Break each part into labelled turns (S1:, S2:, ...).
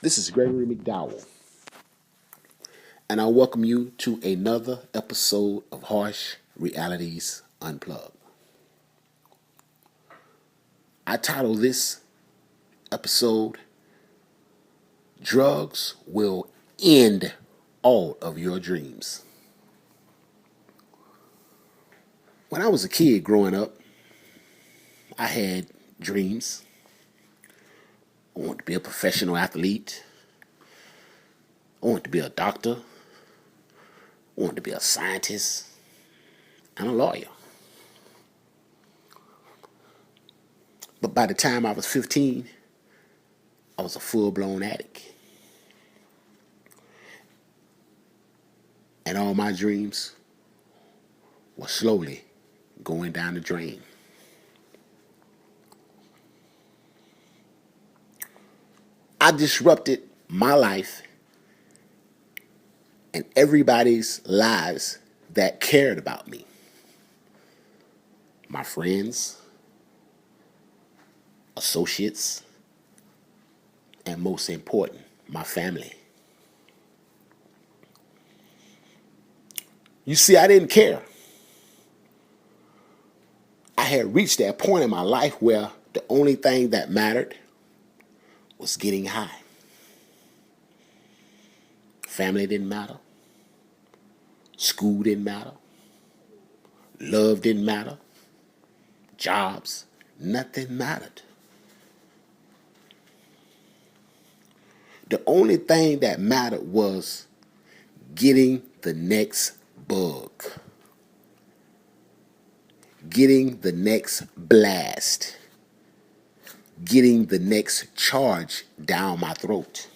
S1: This is Gregory McDowell, and I welcome you to another episode of Harsh Realities Unplugged. I title this episode, Drugs Will End All of Your Dreams. When I was a kid growing up, I had dreams. I wanted to be a professional athlete. I wanted to be a doctor. I wanted to be a scientist and a lawyer. But by the time I was 15, I was a full-blown addict. And all my dreams were slowly going down the drain. I disrupted my life and everybody's lives that cared about me. My friends, associates, and most important, my family. You see, I didn't care. I had reached that point in my life where the only thing that mattered was getting high. Family didn't matter. School didn't matter. Love didn't matter. Jobs, nothing mattered. The only thing that mattered was getting the next bug, getting the next blast, getting the next charge down my throat.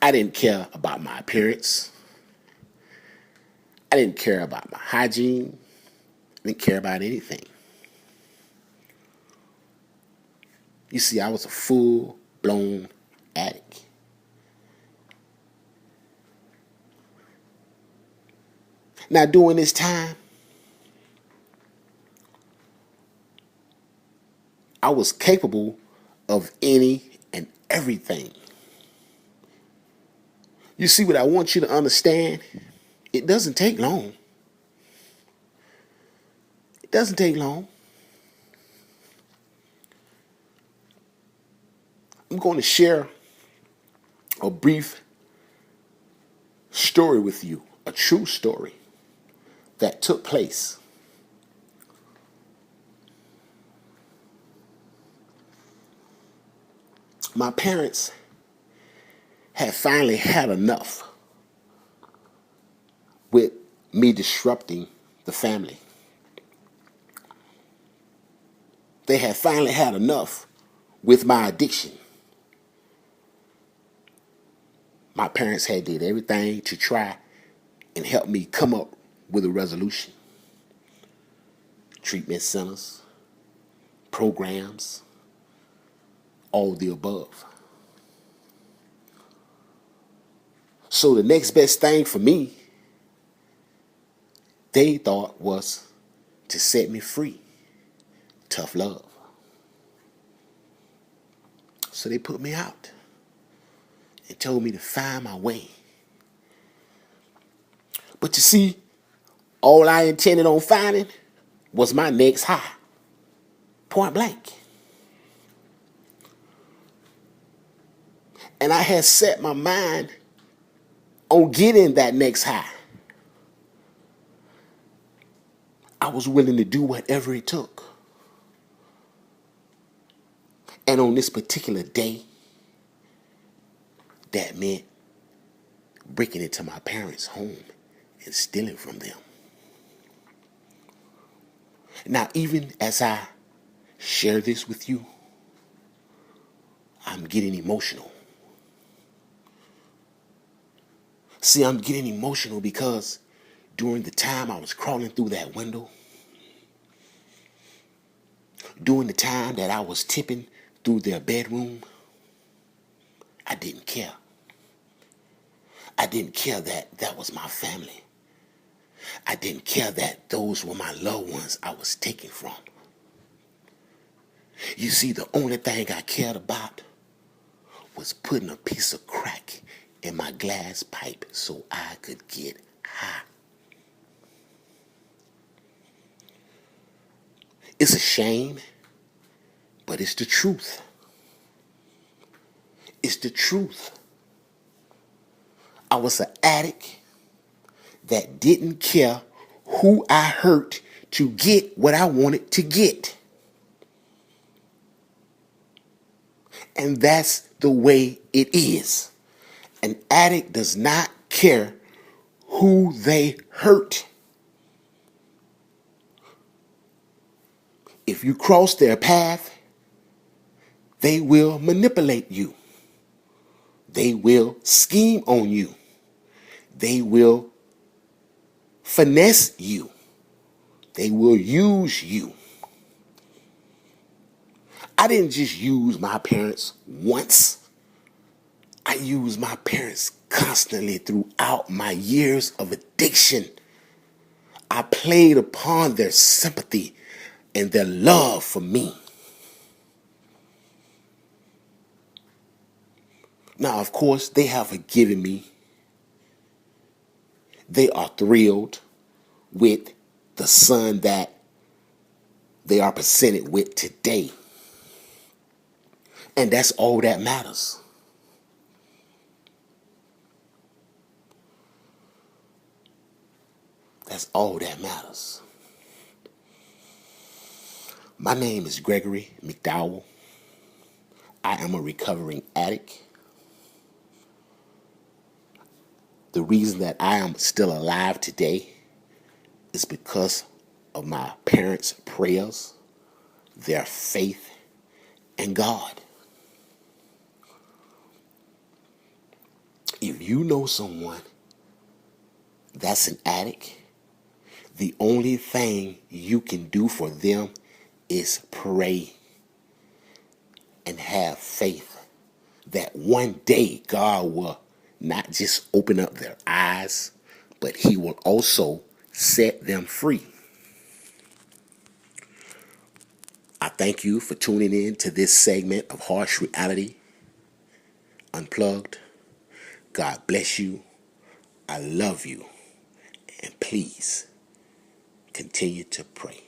S1: I didn't care about my appearance. I didn't care about my hygiene. I didn't care about anything. You see, I was a full-blown addict. Now, during this time, I was capable of any and everything. You see, what I want you to understand, it doesn't take long. It doesn't take long. I'm going to share a brief story with you, a true story that took place. My parents had finally had enough with me disrupting the family. They had finally had enough with my addiction. My parents had did everything to try and help me come up with a resolution. Treatment centers, programs, all the above. So the next best thing for me, they thought, was to set me free. Tough love. So they put me out and told me to find my way. But you see, all I intended on finding was my next high. Point blank. And I had set my mind on getting that next high. I was willing to do whatever it took. And on this particular day, that meant breaking into my parents' home and stealing from them. Now, even as I share this with you, I'm getting emotional. See, I'm getting emotional because during the time I was crawling through that window, during the time that I was tipping through their bedroom, I didn't care. I didn't care that that was my family. I didn't care that those were my loved ones I was taken from. You see, the only thing I cared about was putting a piece of crack in my glass pipe so I could get high. It's a shame, but it's the truth. It's the truth. I was an addict that didn't care who I hurt to get what I wanted to get. And that's the way it is. An addict does not care who they hurt. If you cross their path, they will manipulate you. They will scheme on you. They will finesse you. They will use you. I didn't just use my parents once. I used my parents constantly throughout my years of addiction. I played upon their sympathy and their love for me. Now, of course, they have forgiven me. They are thrilled with the son that they are presented with today. And that's all that matters. That's all that matters. My name is Gregory McDowell. I am a recovering addict. The reason that I am still alive today is because of my parents' prayers, their faith, and God. If you know someone that's an addict, the only thing you can do for them is pray and have faith that one day God will not just open up their eyes, but He will also set them free. I thank you for tuning in to this segment of Harsh Reality Unplugged. God bless you. I love you. And please continue to pray.